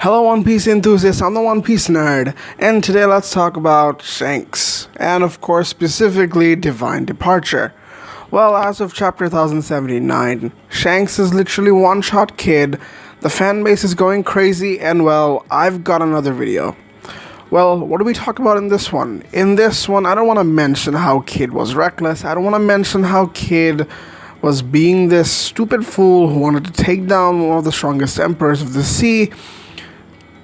Hello One Piece enthusiasts, I'm the One Piece nerd, and today let's talk about Shanks, and of course specifically Divine Departure. Well, as of chapter 1079, Shanks is literally one-shot kid, the fanbase is going crazy, and well, I've got another video. Well, what do we talk about in this one? In this one, I don't want to mention how Kid was reckless, I don't want to mention how Kid was being this stupid fool who wanted to take down one of the strongest emperors of the sea.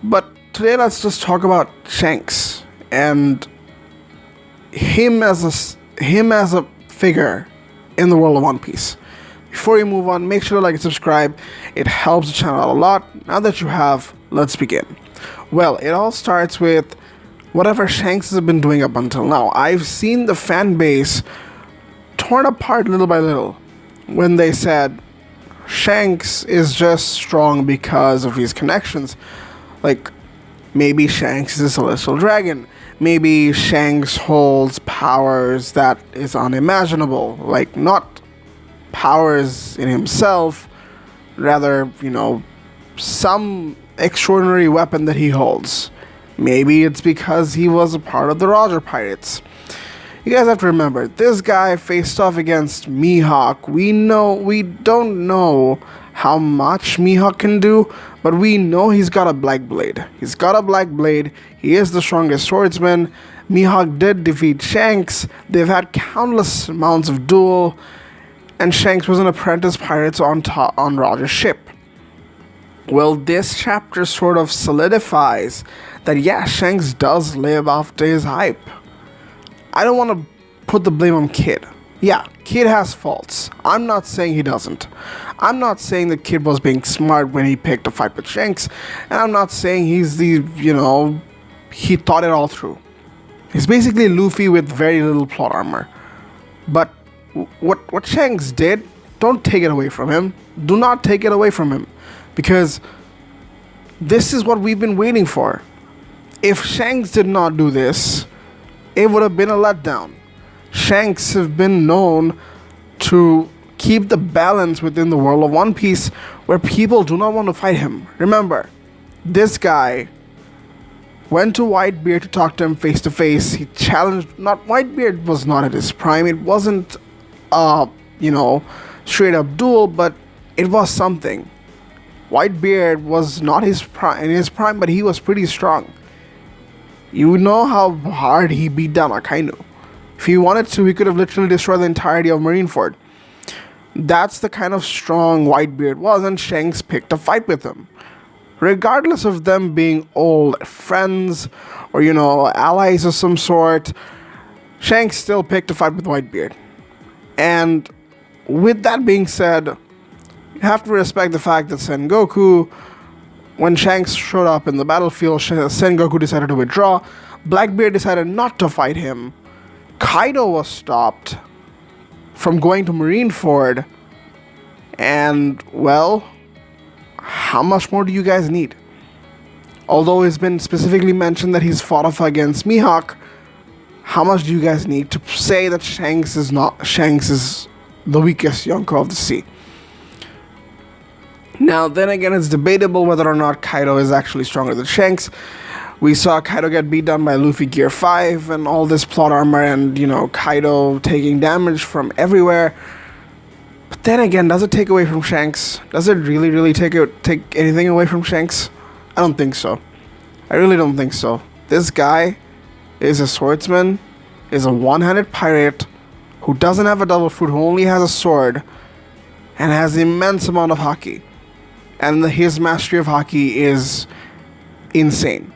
But today let's just talk about Shanks and him as a figure in the world of One Piece. Before you move on, make sure to like and subscribe. It helps the channel out a lot. Now that you have, let's begin. Well, it all starts with whatever Shanks has been doing up until now. I've seen the fan base torn apart little by little when they said Shanks is just strong because of his connections. Like, maybe Shanks is a celestial dragon. Maybe Shanks holds powers that is unimaginable. Like, not powers in himself, rather, some extraordinary weapon that he holds. Maybe it's because he was a part of the Roger Pirates. You guys have to remember, this guy faced off against Mihawk. We don't know how much Mihawk can do, but we know he's got a black blade. He's got a black blade. He is the strongest swordsman. Mihawk did defeat Shanks. They've had countless amounts of duel, and Shanks was an apprentice pirate on Roger's ship. Well, this chapter sort of solidifies that, yeah, Shanks does live up to his hype. I don't want to put the blame on Kid. Yeah, Kid has faults. I'm not saying he doesn't. I'm not saying the Kid was being smart when he picked a fight with Shanks, and I'm not saying he's he thought it all through. He's basically Luffy with very little plot armor. But what Shanks did, don't take it away from him. Do not take it away from him, because this is what we've been waiting for. If Shanks did not do this, it would have been a letdown. Shanks have been known to keep the balance within the world of One Piece where people do not want to fight him. Remember, this guy went to Whitebeard to talk to him face to face. He challenged, Whitebeard was not at his prime. It wasn't straight up duel, but it was something. Whitebeard was not in his prime, but he was pretty strong. You know how hard he beat down Akainu. If he wanted to, he could have literally destroyed the entirety of Marineford. That's the kind of strong Whitebeard was, and Shanks picked a fight with him. Regardless of them being old friends or, allies of some sort, Shanks still picked a fight with Whitebeard. And with that being said, you have to respect the fact that Sengoku, when Shanks showed up in the battlefield, Sengoku decided to withdraw. Blackbeard decided not to fight him. Kaido was stopped from going to Marineford. And, well, how much more do you guys need? Although it's been specifically mentioned that he's fought off against Mihawk, how much do you guys need to say that Shanks is the weakest Yonko of the sea? Now, then again, it's debatable whether or not Kaido is actually stronger than Shanks. We saw Kaido get beat down by Luffy Gear 5 and all this plot armor and, Kaido taking damage from everywhere. But then again, does it take away from Shanks? Does it really take anything away from Shanks? I don't think so. I really don't think so. This guy is a swordsman, is a one-handed pirate who doesn't have a double fruit, who only has a sword, and has an immense amount of haki. And his mastery of haki is insane.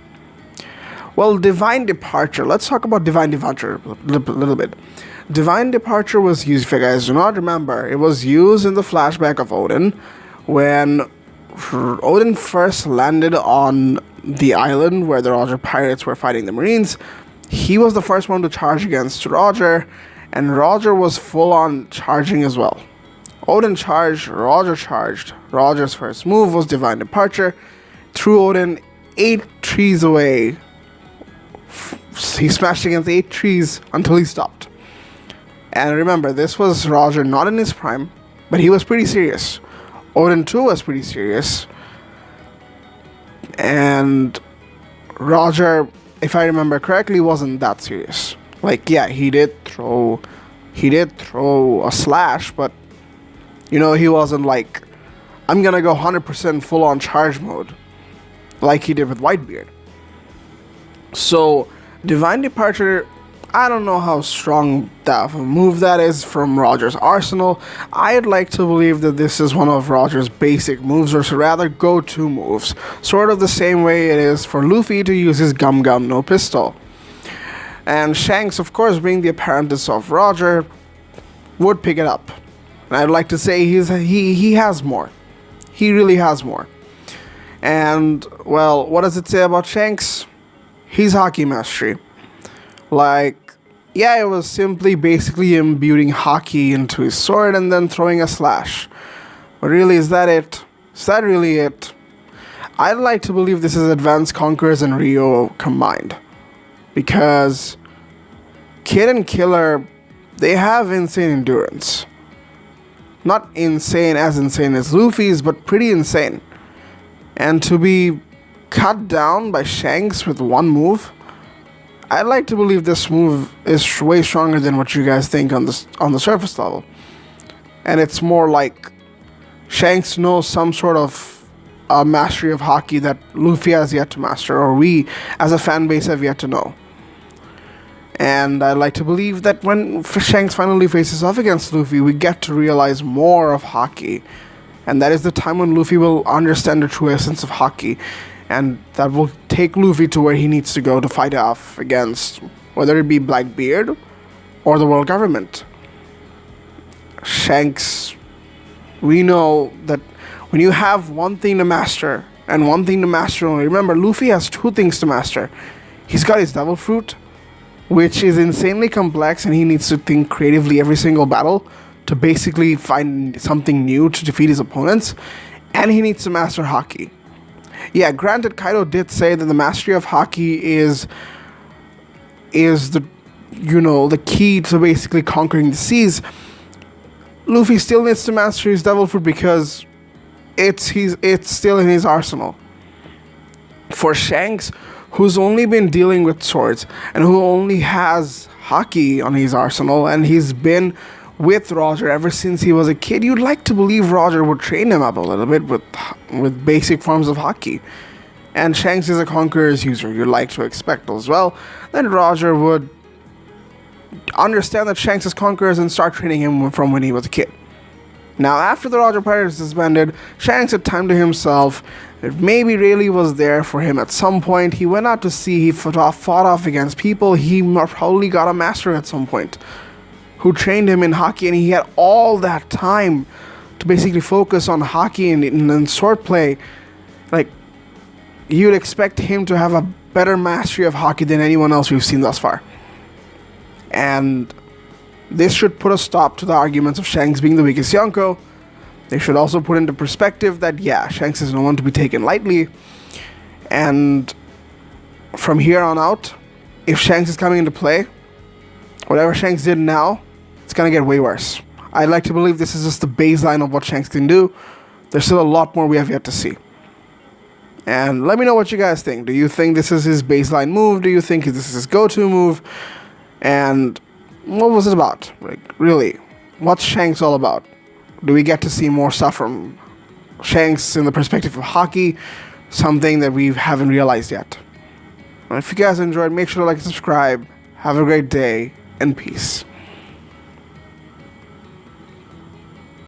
Well, Divine Departure. Let's talk about Divine Departure a little bit. Divine Departure was used, if you guys do not remember, it was used in the flashback of Odin when Odin first landed on the island where the Roger Pirates were fighting the Marines. He was the first one to charge against Roger, and Roger was full on charging as well. Odin charged, Roger charged. Roger's first move was Divine Departure. Threw Odin 8 trees away. He smashed against 8 trees until he stopped. And remember, this was Roger not in his prime, but he was pretty serious. Odin too was pretty serious. And Roger, if I remember correctly, wasn't that serious. Like, yeah, he did throw a slash, but he wasn't like, I'm gonna go 100% full on charge mode like he did with Whitebeard. So Divine Departure, I don't know how strong that of a move that is from Roger's arsenal. I'd like to believe that this is one of Roger's basic moves, or rather go-to moves, sort of the same way it is for Luffy to use his Gum Gum no pistol. And Shanks, of course, being the apprentice of Roger, would pick it up. And I'd like to say he has more. He really has more. And, well, what does it say about Shanks? He's Haki Mastery. Like, yeah, it was simply basically imbuing Haki into his sword and then throwing a slash. But really, is that it? Is that really it? I'd like to believe this is Advanced Conquerors and Rio combined. Because Kid and Killer, they have insane endurance. Not insane as Luffy's, but pretty insane. And to be cut down by Shanks with one move, I'd like to believe this move is way stronger than what you guys think on the surface level. And it's more like Shanks knows some sort of mastery of Haki that Luffy has yet to master, or we as a fan base have yet to know. And I'd like to believe that when Shanks finally faces off against Luffy, we get to realize more of Haki. And that is the time when Luffy will understand the true essence of Haki. And that will take Luffy to where he needs to go to fight off against, whether it be Blackbeard or the world government. Shanks, we know that when you have one thing to master, and one thing to master only, remember, Luffy has two things to master. He's got his Devil Fruit, which is insanely complex, and he needs to think creatively every single battle to basically find something new to defeat his opponents, and he needs to master Haki. Yeah, granted, Kaido did say that the mastery of Haki is the the key to basically conquering the seas. Luffy still needs to master his Devil Fruit because it's still in his arsenal. For Shanks, who's only been dealing with swords and who only has Haki on his arsenal, and he's been with Roger ever since he was a kid, you'd like to believe Roger would train him up a little bit with basic forms of Haki. And Shanks is a Conqueror's user, you'd like to expect as well. Then Roger would understand that Shanks is Conqueror's and start training him from when he was a kid. Now, after the Roger Pirate is disbanded, Shanks had time to himself. It maybe really was there for him at some point. He went out to sea, he fought off against people. He probably got a master at some point who trained him in Haki, and he had all that time to basically focus on Haki and swordplay. Like, you'd expect him to have a better mastery of Haki than anyone else we've seen thus far. And this should put a stop to the arguments of Shanks being the weakest Yonko. They should also put into perspective that, yeah, Shanks is no one to be taken lightly. And from here on out, if Shanks is coming into play, whatever Shanks did now, it's going to get way worse. I'd like to believe this is just the baseline of what Shanks can do. There's still a lot more we have yet to see. And let me know what you guys think. Do you think this is his baseline move? Do you think this is his go-to move? And what was it about? Like, really, what's Shanks all about? Do we get to see more stuff from Shanks in the perspective of Haki? Something that we haven't realized yet. And if you guys enjoyed, make sure to like and subscribe. Have a great day, and peace.